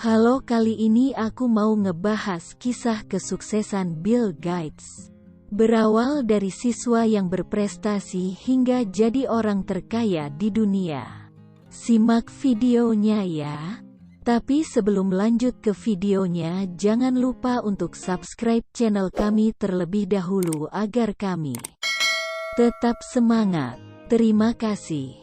Halo, kali ini aku mau ngebahas kisah kesuksesan Bill Gates. Berawal dari siswa yang berprestasi hingga jadi orang terkaya di dunia. Simak videonya ya. Tapi sebelum lanjut ke videonya, jangan lupa untuk subscribe channel kami terlebih dahulu agar kami tetap semangat. Terima kasih.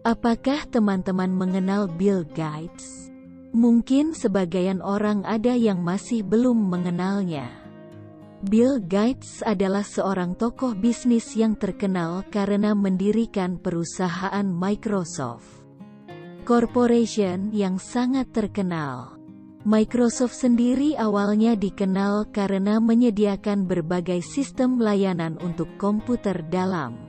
Apakah teman-teman mengenal Bill Gates? Mungkin sebagian orang ada yang masih belum mengenalnya. Bill Gates adalah seorang tokoh bisnis yang terkenal karena mendirikan perusahaan Microsoft Corporation yang sangat terkenal. Microsoft sendiri awalnya dikenal karena menyediakan berbagai sistem layanan untuk komputer dalam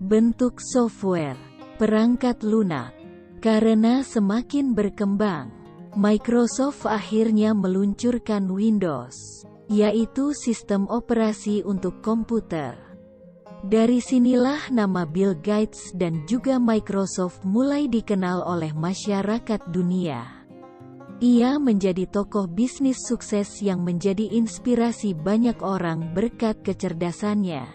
bentuk software, perangkat lunak. Karena semakin berkembang, Microsoft akhirnya meluncurkan Windows, yaitu sistem operasi untuk komputer. Dari sinilah nama Bill Gates dan juga Microsoft mulai dikenal oleh masyarakat dunia. Ia menjadi tokoh bisnis sukses yang menjadi inspirasi banyak orang berkat kecerdasannya.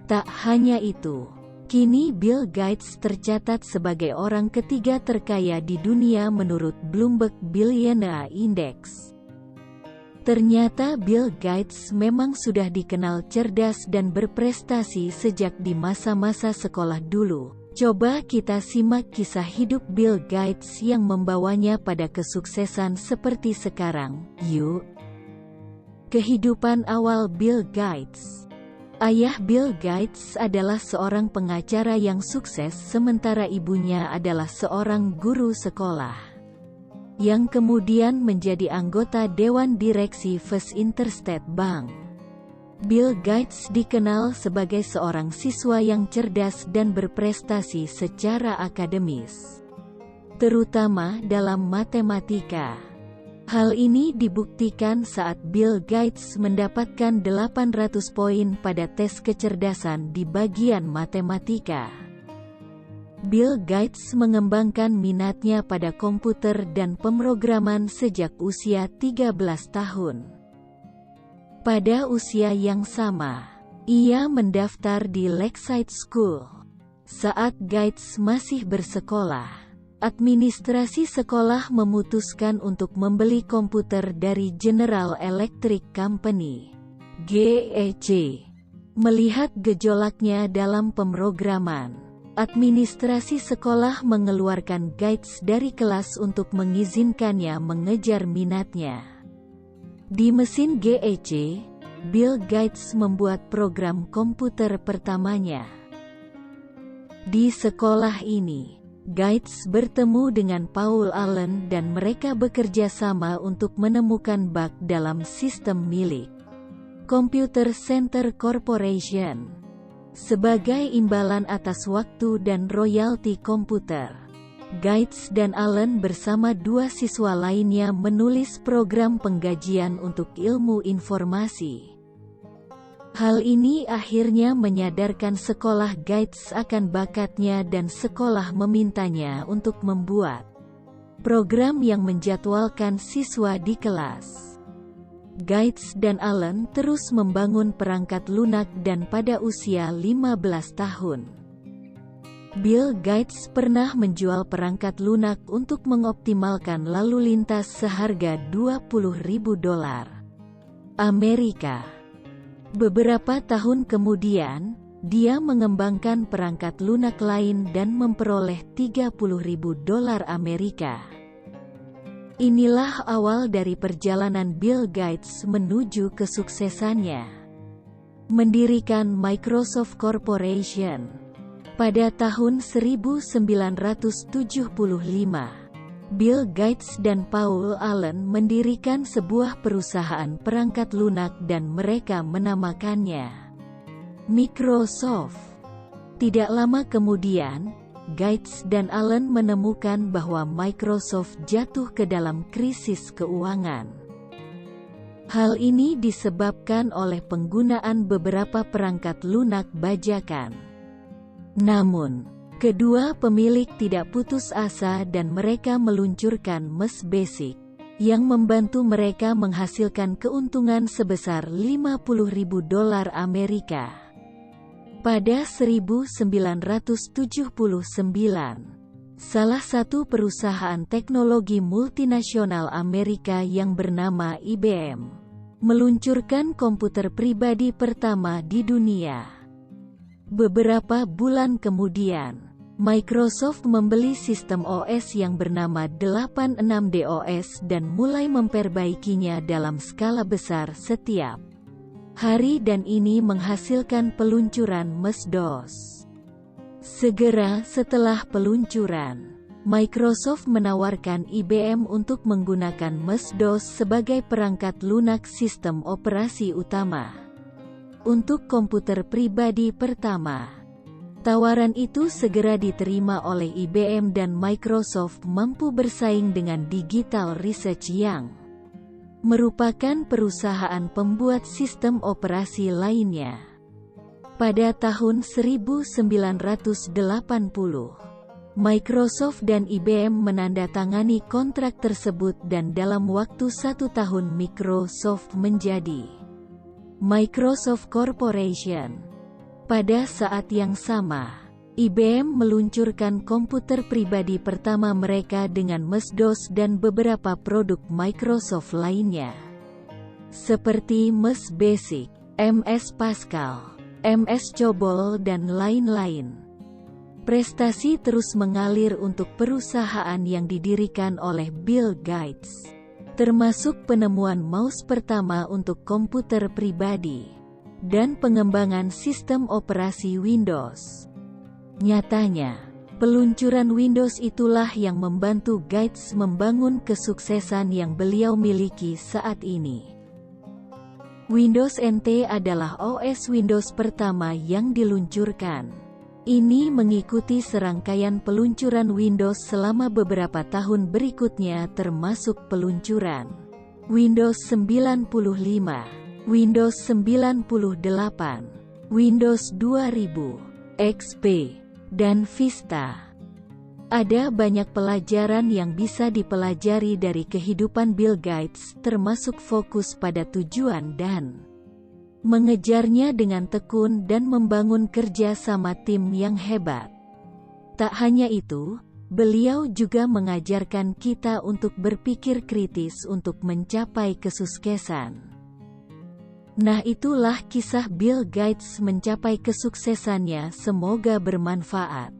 Tak hanya itu, kini Bill Gates tercatat sebagai orang ketiga terkaya di dunia menurut Bloomberg Billionaire Index. Ternyata Bill Gates memang sudah dikenal cerdas dan berprestasi sejak di masa-masa sekolah dulu. Coba kita simak kisah hidup Bill Gates yang membawanya pada kesuksesan seperti sekarang, yuk. Kehidupan awal Bill Gates. Ayah Bill Gates adalah seorang pengacara yang sukses sementara ibunya adalah seorang guru sekolah yang kemudian menjadi anggota Dewan Direksi First Interstate Bank. Bill Gates dikenal sebagai seorang siswa yang cerdas dan berprestasi secara akademis, terutama dalam matematika. Hal ini dibuktikan saat Bill Gates mendapatkan 800 poin pada tes kecerdasan di bagian matematika. Bill Gates mengembangkan minatnya pada komputer dan pemrograman sejak usia 13 tahun. Pada usia yang sama, ia mendaftar di Lakeside School. Saat Gates masih bersekolah, administrasi sekolah memutuskan untuk membeli komputer dari General Electric Company, GEC. Melihat gejolaknya dalam pemrograman, administrasi sekolah mengeluarkan Gates dari kelas untuk mengizinkannya mengejar minatnya. Di mesin GEC, Bill Gates membuat program komputer pertamanya. Di sekolah ini, Gates bertemu dengan Paul Allen dan mereka bekerja sama untuk menemukan bug dalam sistem milik Computer Center Corporation. Sebagai imbalan atas waktu dan royalti komputer, Gates dan Allen bersama dua siswa lainnya menulis program penggajian untuk ilmu informasi. Hal ini akhirnya menyadarkan sekolah Gates akan bakatnya dan sekolah memintanya untuk membuat program yang menjadwalkan siswa di kelas. Gates dan Allen terus membangun perangkat lunak dan pada usia 15 tahun, Bill Gates pernah menjual perangkat lunak untuk mengoptimalkan lalu lintas seharga $20.000 Amerika. Beberapa tahun kemudian, dia mengembangkan perangkat lunak lain dan memperoleh $30.000 Amerika. Inilah awal dari perjalanan Bill Gates menuju kesuksesannya. Mendirikan Microsoft Corporation. Pada tahun 1975, Bill Gates dan Paul Allen mendirikan sebuah perusahaan perangkat lunak dan mereka menamakannya Microsoft. Tidak lama kemudian, Gates dan Allen menemukan bahwa Microsoft jatuh ke dalam krisis keuangan. Hal ini disebabkan oleh penggunaan beberapa perangkat lunak bajakan. Namun, Kedua pemilik tidak putus asa dan mereka meluncurkan MES Basic, yang membantu mereka menghasilkan keuntungan sebesar $50.000 Amerika. Pada 1979, salah satu perusahaan teknologi multinasional Amerika yang bernama IBM, meluncurkan komputer pribadi pertama di dunia. Beberapa bulan kemudian, Microsoft membeli sistem OS yang bernama 86DOS dan mulai memperbaikinya dalam skala besar setiap hari dan ini menghasilkan peluncuran MS-DOS. Segera setelah peluncuran, Microsoft menawarkan IBM untuk menggunakan MS-DOS sebagai perangkat lunak sistem operasi utama untuk komputer pribadi pertama. Tawaran itu segera diterima oleh IBM dan Microsoft mampu bersaing dengan Digital Research yang merupakan perusahaan pembuat sistem operasi lainnya. Pada tahun 1980, Microsoft dan IBM menandatangani kontrak tersebut dan dalam waktu 1 tahun Microsoft menjadi Microsoft Corporation. Pada saat yang sama, IBM meluncurkan komputer pribadi pertama mereka dengan MS-DOS dan beberapa produk Microsoft lainnya, seperti MS Basic, MS Pascal, MS COBOL dan lain-lain. Prestasi terus mengalir untuk perusahaan yang didirikan oleh Bill Gates, termasuk penemuan mouse pertama untuk komputer pribadi dan pengembangan sistem operasi Windows. Nyatanya, peluncuran Windows itulah yang membantu Gates membangun kesuksesan yang beliau miliki saat ini. Windows NT adalah OS Windows pertama yang diluncurkan. Ini mengikuti serangkaian peluncuran Windows selama beberapa tahun berikutnya termasuk peluncuran Windows 95, Windows 98, Windows 2000, XP, dan Vista. Ada banyak pelajaran yang bisa dipelajari dari kehidupan Bill Gates, termasuk fokus pada tujuan dan mengejarnya dengan tekun dan membangun kerja sama tim yang hebat. Tak hanya itu, beliau juga mengajarkan kita untuk berpikir kritis untuk mencapai kesuksesan. Nah, itulah kisah Bill Gates mencapai kesuksesannya, semoga bermanfaat.